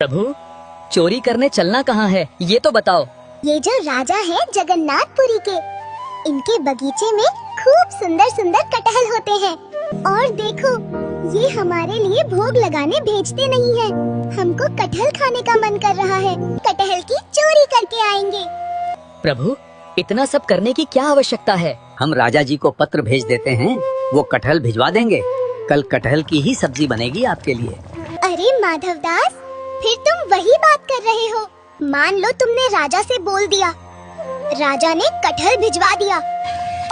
प्रभु, चोरी करने चलना कहाँ है, ये तो बताओ। ये जो राजा है जगन्नाथपुरी के, इनके बगीचे में खूब सुंदर सुंदर कटहल होते हैं। और देखो, ये हमारे लिए भोग लगाने भेजते नहीं हैं। हमको कटहल खाने का मन कर रहा है, कटहल की चोरी करके आएंगे। प्रभु, इतना सब करने की क्या आवश्यकता है? हम राजा जी को पत्र भेज देते हैं, वो कटहल भिजवा देंगे। कल कटहल की ही सब्जी बनेगी आपके लिए। अरे माधवदास, फिर तुम वही बात कर रहे हो। मान लो तुमने राजा से बोल दिया, राजा ने कटहल भिजवा दिया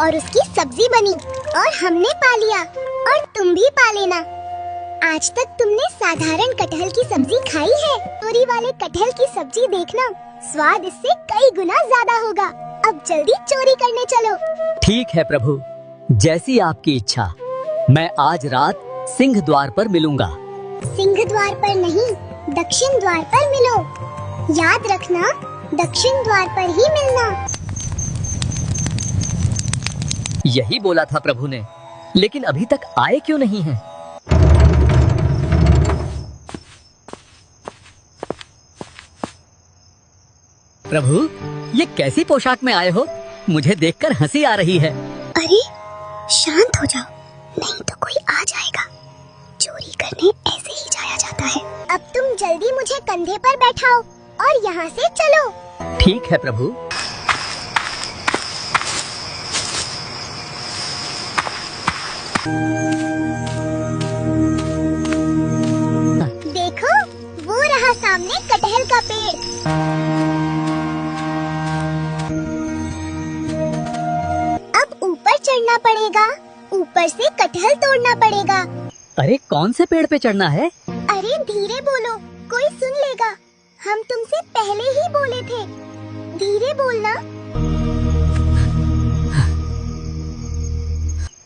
और उसकी सब्जी बनी और हमने पा लिया और तुम भी पा लेना। आज तक तुमने साधारण कटहल की सब्जी खाई है, चोरी वाले कटहल की सब्जी देखना, स्वाद इससे कई गुना ज्यादा होगा। अब जल्दी चोरी करने चलो। ठीक है प्रभु, जैसी आपकी इच्छा। मैं आज रात सिंह द्वार पर मिलूंगा। सिंह द्वार पर नहीं, दक्षिण द्वार पर मिलो। याद रखना, दक्षिण द्वार पर ही मिलना। यही बोला था प्रभु ने, लेकिन अभी तक आए क्यों नहीं हैं? प्रभु, ये कैसी पोशाक में आए हो? मुझे देखकर हंसी आ रही है। अरे शांत हो जाओ, नहीं तो कोई आ जाएगा। चोरी करने ऐसे ही जाया जाता है। अब तुम जल्दी मुझे कंधे पर बैठाओ और यहाँ से चलो। ठीक है प्रभु। देखो, वो रहा सामने कटहल का पेड़। अब ऊपर चढ़ना पड़ेगा, ऊपर से कटहल तोड़ना पड़ेगा। अरे कौन से पेड़ पे चढ़ना है? अरे धीरे बोलो, कोई सुन लेगा। हम तुमसे पहले ही बोले थे, धीरे बोलना।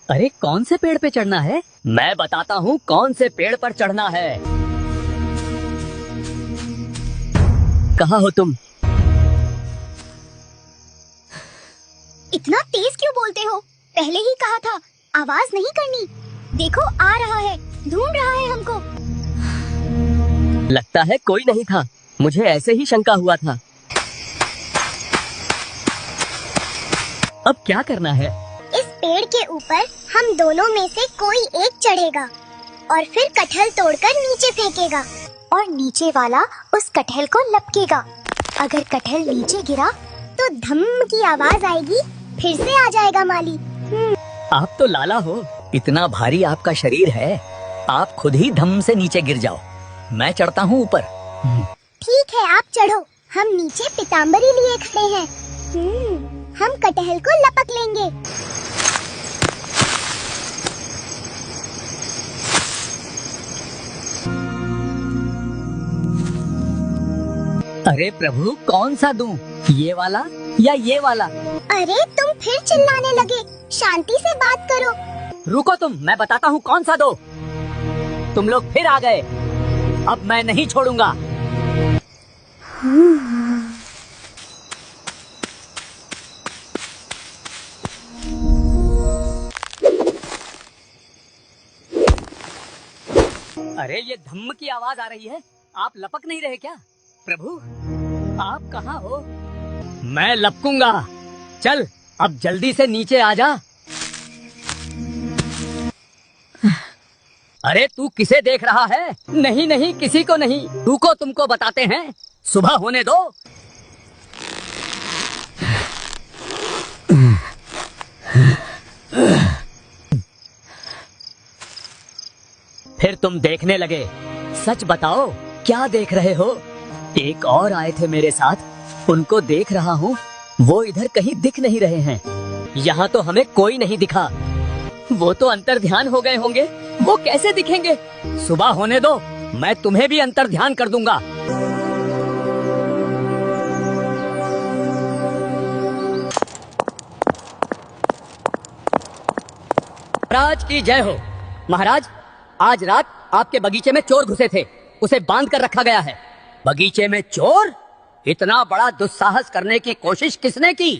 अरे कौन से पेड़ पे चढ़ना है? मैं बताता हूँ कौन से पेड़ पर चढ़ना है। कहाँ हो तुम? इतना तेज क्यों बोलते हो? पहले ही कहा था, आवाज नहीं करनी। देखो आ रहा है, ढूंढ रहा है हमको। लगता है कोई नहीं था, मुझे ऐसे ही शंका हुआ था। अब क्या करना है? इस पेड़ के ऊपर हम दोनों में से कोई एक चढ़ेगा और फिर कटहल तोड़कर नीचे फेंकेगा और नीचे वाला उस कटहल को लपकेगा। अगर कटहल नीचे गिरा तो धम की आवाज आएगी, फिर से आ जाएगा माली। आप तो लाला हो, इतना भारी आपका शरीर है, आप खुद ही धम से नीचे गिर जाओ। मैं चढ़ता हूँ ऊपर। ठीक है, आप चढ़ो, हम नीचे पीताम्बरी लिए खड़े हैं। हम कटहल को लपक लेंगे। अरे प्रभु, कौन सा दूं? ये वाला या ये वाला? अरे तुम फिर चिल्लाने लगे, शांति से बात करो। रुको तुम, मैं बताता हूँ कौन सा दो। तुम लोग फिर आ गए, अब मैं नहीं छोड़ूंगा। अरे ये धम्म की आवाज आ रही है, आप लपक नहीं रहे क्या? प्रभु, आप कहाँ हो? मैं लपकूंगा। चल, अब जल्दी से नीचे आ जा। अरे तू किसे देख रहा है? नहीं नहीं, किसी को नहीं। रुको, तुमको बताते हैं, सुबह होने दो। फिर तुम देखने लगे। सच बताओ, क्या देख रहे हो? एक और आए थे मेरे साथ, उनको देख रहा हूँ, वो इधर कहीं दिख नहीं रहे हैं। यहाँ तो हमें कोई नहीं दिखा। वो तो अंतर्ध्यान हो गए होंगे, वो कैसे दिखेंगे? सुबह होने दो, मैं तुम्हें भी अंतर्ध्यान कर दूंगा। महाराज की जय हो। महाराज, आज रात आपके बगीचे में चोर घुसे थे, उसे बांध कर रखा गया है। बगीचे में चोर? इतना बड़ा दुस्साहस करने की कोशिश किसने की?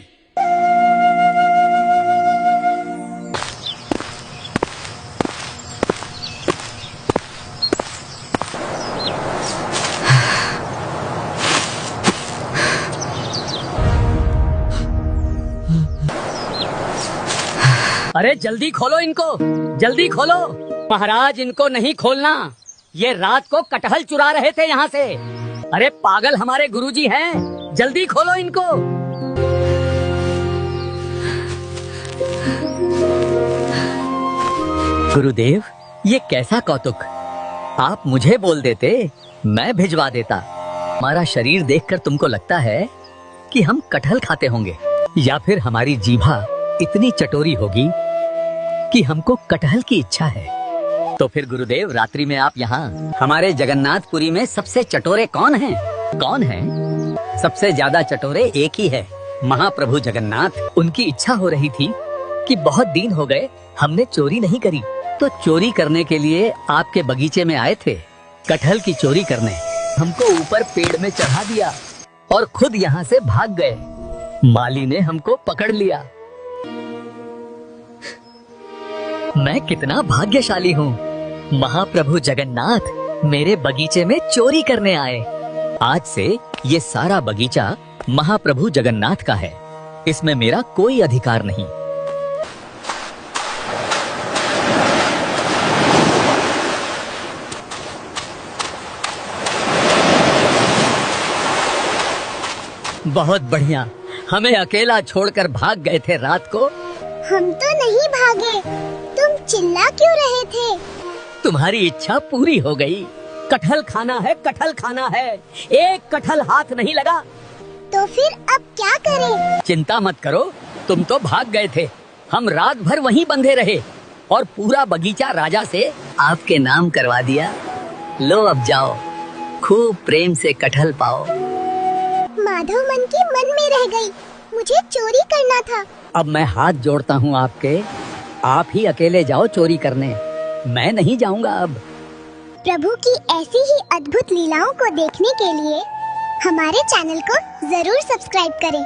अरे जल्दी खोलो इनको, जल्दी खोलो। महाराज इनको नहीं खोलना, ये रात को कटहल चुरा रहे थे यहाँ से। अरे पागल हमारे गुरुजी हैं, जल्दी खोलो इनको। गुरुदेव, ये कैसा कौतुक, आप मुझे बोल देते, मैं भिजवा देता। हमारा शरीर देखकर तुमको लगता है कि हम कटहल खाते होंगे, या फिर हमारी जीभा इतनी चटोरी होगी कि हमको कटहल की इच्छा है। तो फिर गुरुदेव, रात्रि में आप यहाँ हमारे जगन्नाथपुरी में सबसे चटोरे कौन हैं? कौन हैं? सबसे ज्यादा चटोरे एक ही है, महाप्रभु जगन्नाथ। उनकी इच्छा हो रही थी कि बहुत दिन हो गए हमने चोरी नहीं करी, तो चोरी करने के लिए आपके बगीचे में आए थे, कटहल की चोरी करने। हमको ऊपर पेड़ में चढ़ा दिया और खुद यहाँ से भाग गए। माली ने हमको पकड़ लिया। मैं कितना भाग्यशाली हूँ, महाप्रभु जगन्नाथ मेरे बगीचे में चोरी करने आए। आज से ये सारा बगीचा महाप्रभु जगन्नाथ का है, इसमें मेरा कोई अधिकार नहीं। बहुत बढ़िया, हमें अकेला छोड़कर भाग गए थे रात को। हम तो नहीं भागे, तुम चिल्ला क्यों रहे थे? तुम्हारी इच्छा पूरी हो गई। कटहल खाना है, कटहल खाना है। एक कटहल हाथ नहीं लगा। तो फिर अब क्या करें? चिंता मत करो, तुम तो भाग गए थे, हम रात भर वहीं बंधे रहे और पूरा बगीचा राजा से आपके नाम करवा दिया। लो अब जाओ, खूब प्रेम से कटहल पाओ। माधव मन की मन में रह गई, मुझे चोरी करना था। अब मैं हाथ जोड़ता हूँ आपके, आप ही अकेले जाओ चोरी करने, मैं नहीं जाऊंगा अब। प्रभु की ऐसी ही अद्भुत लीलाओं को देखने के लिए हमारे चैनल को जरूर सब्सक्राइब करें।